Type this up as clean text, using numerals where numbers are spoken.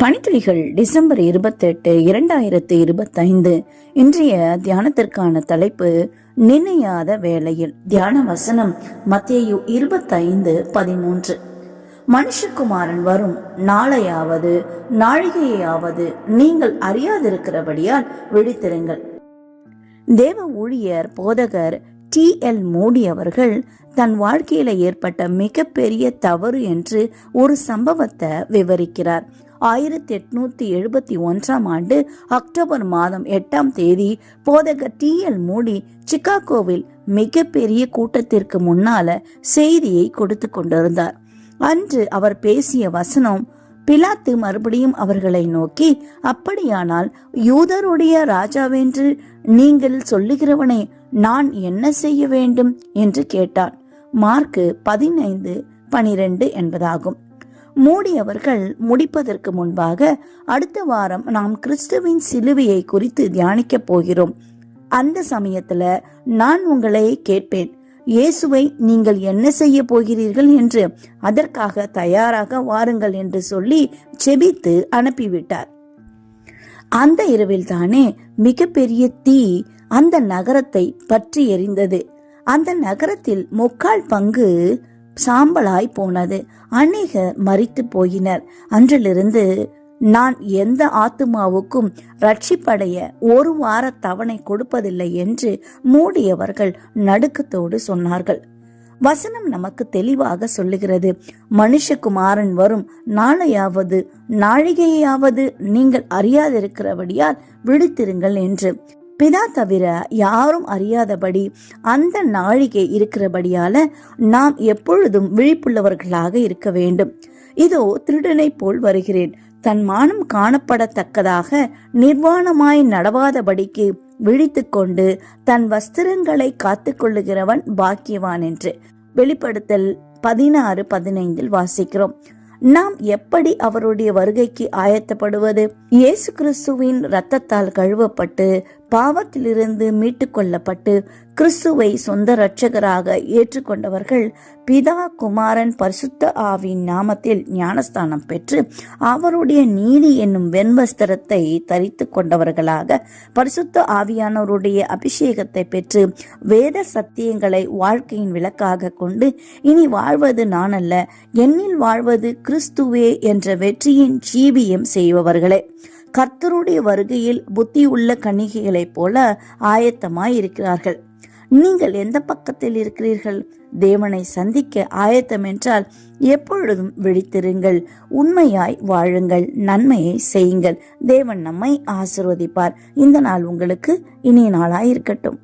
பனித்துளிகள் December 28, 2025. இன்றைய தியானத்திற்கான தலைப்பு நினையாத வேளையில். தியான வசனம் மத்தேயு 25:13. மனுஷகுமாரன் வரும் நாளையாவது நாழிகையாவது நீங்கள் அறியாதிருக்கிறபடியால் விழித்திருங்கள். தேவ ஊழியர் போதகர் T.L. மூடி அவர்கள் தன் வாழ்க்கையில ஏற்பட்ட மிகப்பெரிய தவறு என்று ஒரு சம்பவத்தை விவரிக்கிறார். 1871 அக்டோபர் மாதம் 8 போதகர் T.L. மூடி சிகாகோவில் மிகப்பெரிய கூட்டத்திற்கு முன்னால செய்தியை கொடுத்து கொண்டிருந்தார். அன்று அவர் பேசிய வசனம், பிலாத்து மறுபடியும் அவர்களை நோக்கி, அப்படியானால் யூதருடைய ராஜாவென்று நீங்கள் சொல்லுகிறவனே நான் என்ன செய்ய வேண்டும் என்று கேட்டான். மார்க்கு 15:12 என்பதாகும். மூடி அவர்கள் முடிப்பதற்கு முன்பாக அடுத்த வாரம் நாம் கிறிஸ்துவின் சிலுவையை குறித்து தியானிக்க போகிறோம். அந்த சமயத்துல நான் உங்களை கேட்பேன், இயேசுவை நீங்கள் என்ன செய்ய போகிறீர்கள் என்று, அதற்காக தயாராக வாருங்கள் என்று சொல்லி செபித்து அனுப்பிவிட்டார். அந்த இரவில் தானே மிகப்பெரிய தீ அந்த நகரத்தை பற்றி எரிந்தது. அந்த நகரத்தில் 3/4 பங்கு சாம்பலாய் போனது. அநேகர் மரித்து போயினர். அன்றிலிருந்து நான் எந்த ஆத்துமாவுக்கும் ரட்சிப்படைய 1 வார தவணை கொடுப்பதில்லை என்று மூடியவர்கள் நடுக்கத்தோடு சொன்னார்கள். வசனம் நமக்கு தெளிவாக சொல்லுகிறது, மனுஷகுமாரன் வரும் நாளையாவது நாழிகையாவது நீங்கள் அறியாதிருக்கிறபடியால் விழித்திருங்கள் என்று. பிதா தவிர யாரும் அறியாதபடி அந்த நாழிகை இருக்கிறபடியால நாம் எப்பொழுதும் விழிப்புள்ளவர்களாக இருக்க வேண்டும். இதோ திருடனை போல் வருகிறேன், தன் மானம் காணப்படத்தக்கதாக நிர்வாணமாய் நடவாதபடிக்கு விழித்து கொண்டு தன் வஸ்திரங்களை காத்து கொள்ளுகிறவன் பாக்கியவான் என்று வெளிப்படுத்தல் 16:15 வாசிக்கிறோம். நாம் எப்படி அவருடைய வருகைக்கு ஆயத்தப்படுவது? இயேசு கிறிஸ்துவின் இரத்தத்தால் கழுவப்பட்டு பாவத்திலிருந்து மீட்டு கொள்ளப்பட்டு கிறிஸ்துவை சொந்த இரட்சகராக ஏற்றுக்கொண்டவர்கள் பிதா, குமாரன், பரிசுத்த ஆவியின் நாமத்தில் ஞானஸ்தானம் பெற்று அவருடைய நீதி என்னும் வெண்வஸ்திரத்தை தரித்து கொண்டவர்களாக பரிசுத்த ஆவியானவருடைய அபிஷேகத்தை பெற்று வேத சத்தியங்களை வாழ்க்கையின் விளக்காக கொண்டு இனி வாழ்வது நான் அல்ல, என்னில் வாழ்வது கிறிஸ்துவே என்ற வெற்றியின் ஜீவியம் செய்பவர்களே. கர்த்தருடைய வருகையில் புத்தி உள்ள கன்னிகைகளைப் போல ஆயத்தமாய் இருக்கிறார்கள். நீங்கள் எந்த பக்கத்தில் இருக்கிறீர்கள்? தேவனை சந்திக்க ஆயத்தம் என்றால் எப்பொழுதும் விழித்திருங்கள், உண்மையாய் வாழுங்கள், நன்மையை செய்யுங்கள். தேவன் நம்மை ஆசீர்வதிப்பார். இந்த நாள் உங்களுக்கு இனிய நாளாய் இருக்கட்டும்.